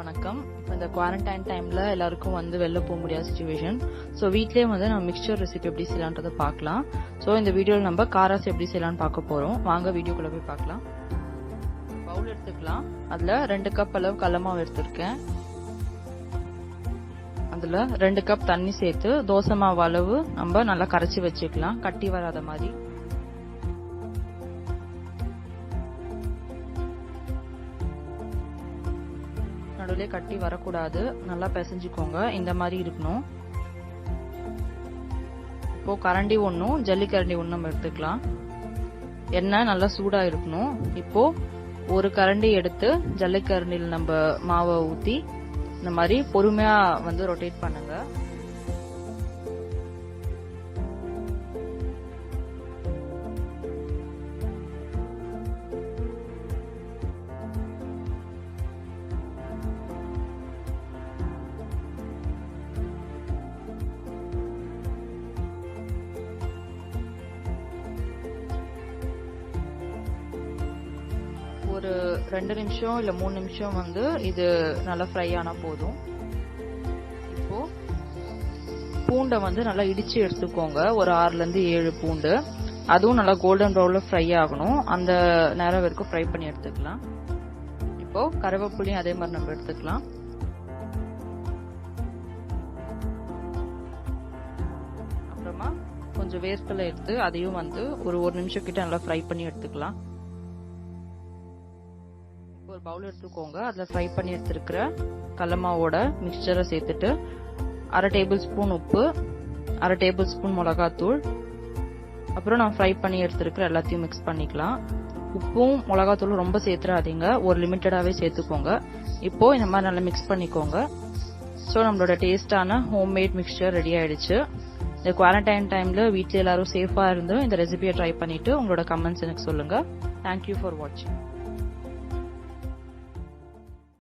வணக்கம். இப்போ இந்த குவாரண்டைன் டைம்ல எல்லாருக்கும் வந்து வெளில போக முடியாத சிச்சுவேஷன். ஸோ வீட்லயே வந்து நம்ம மிக்சர் ரெசிபி எப்படி செய்யலான்றதை பார்க்கலாம். ஸோ இந்த வீடியோவில் நம்ம காராஸ் எப்படி செய்யலாம்னு பார்க்க போறோம். வாங்க வீடியோக்குள்ள போய் பார்க்கலாம். பவுல் எடுத்துக்கலாம். அதுல 2 கப் அளவு கடலை மாவு எடுத்திருக்கேன். அதுல 2 கப் தண்ணி சேர்த்து தோசை மாவு அளவு நம்ம நல்லா கரைச்சி வச்சுக்கலாம், கட்டி வராத மாதிரி. நடுவுல கட்டி வரக்கூடாது, நல்லா பிசைஞ்சுக்கோங்க. இந்த மாதிரி இருக்கணும். இப்போ கரண்டி ஒன்றும் ஜல்லிக்கரண்டி ஒன்றும் நம்ம எடுத்துக்கலாம். எண்ணெய் நல்லா சூடா இருக்கணும். இப்போ ஒரு கரண்டி எடுத்து ஜல்லிக்கரண்டியில் நம்ம மாவை ஊற்றி இந்த மாதிரி பொறுமையா வந்து ரொட்டேட் பண்ணுங்க. ஒரு 2 நிமிஷம் இல்ல 3 நிமிஷம் வந்து இது நல்லா ஃப்ரை ஆனா போதும். இப்போ பூண்டை வந்து நல்லா இடிச்சு எடுத்துக்கோங்க. ஒரு 6ல இருந்து 7 பூண்டு. அதுவும் நல்லா கோல்டன் ப்ரௌன்ல ஃப்ரை ஆகணும். அந்த நேரம் வரைக்கும் ஃப்ரை பண்ணி எடுத்துக்கலாம். இப்போ கருவேப்பிலையும் அதே மாதிரி நம்ம எடுத்துக்கலாம். அப்புறமா கொஞ்சம் வேர்க்கடலை எடுத்து அதையும் வந்து ஒரு 1 நிமிஷம் கிட்ட நல்லா ஃப்ரை பண்ணி எடுத்துக்கலாம். ஒரு பவுல் எடுத்துக்கோங்க. அதுல ஃப்ரை பண்ணி எடுத்துருக்கிற கடலை மாவோட மிக்சரை சேர்த்துட்டு 1/2 டேபிள் ஸ்பூன் உப்பு, 1/2 டேபிள் ஸ்பூன் மிளகாத்தூள், அப்புறம் நான் ஃப்ரை பண்ணி எடுத்துருக்கிற எல்லாத்தையும் மிக்ஸ் பண்ணிக்கலாம். உப்பும் மிளகாத்தூளும் ரொம்ப சேர்த்துடாதீங்க, ஒரு லிமிட்டடாவே சேர்த்துக்கோங்க. இப்போ இந்த மாதிரி நல்லா மிக்ஸ் பண்ணிக்கோங்க. ஸோ நம்மளோட டேஸ்டான ஹோம்மேட் மிக்சர் ரெடி ஆயிடுச்சு. இந்த குவாரண்டைன் டைம்ல வீட்டில் எல்லாரும் சேஃபா இருந்து இந்த ரெசிபியை ட்ரை பண்ணிட்டு உங்களோட கமெண்ட்ஸ் எனக்கு சொல்லுங்க. தேங்க்யூ ஃபார் வாட்சிங்.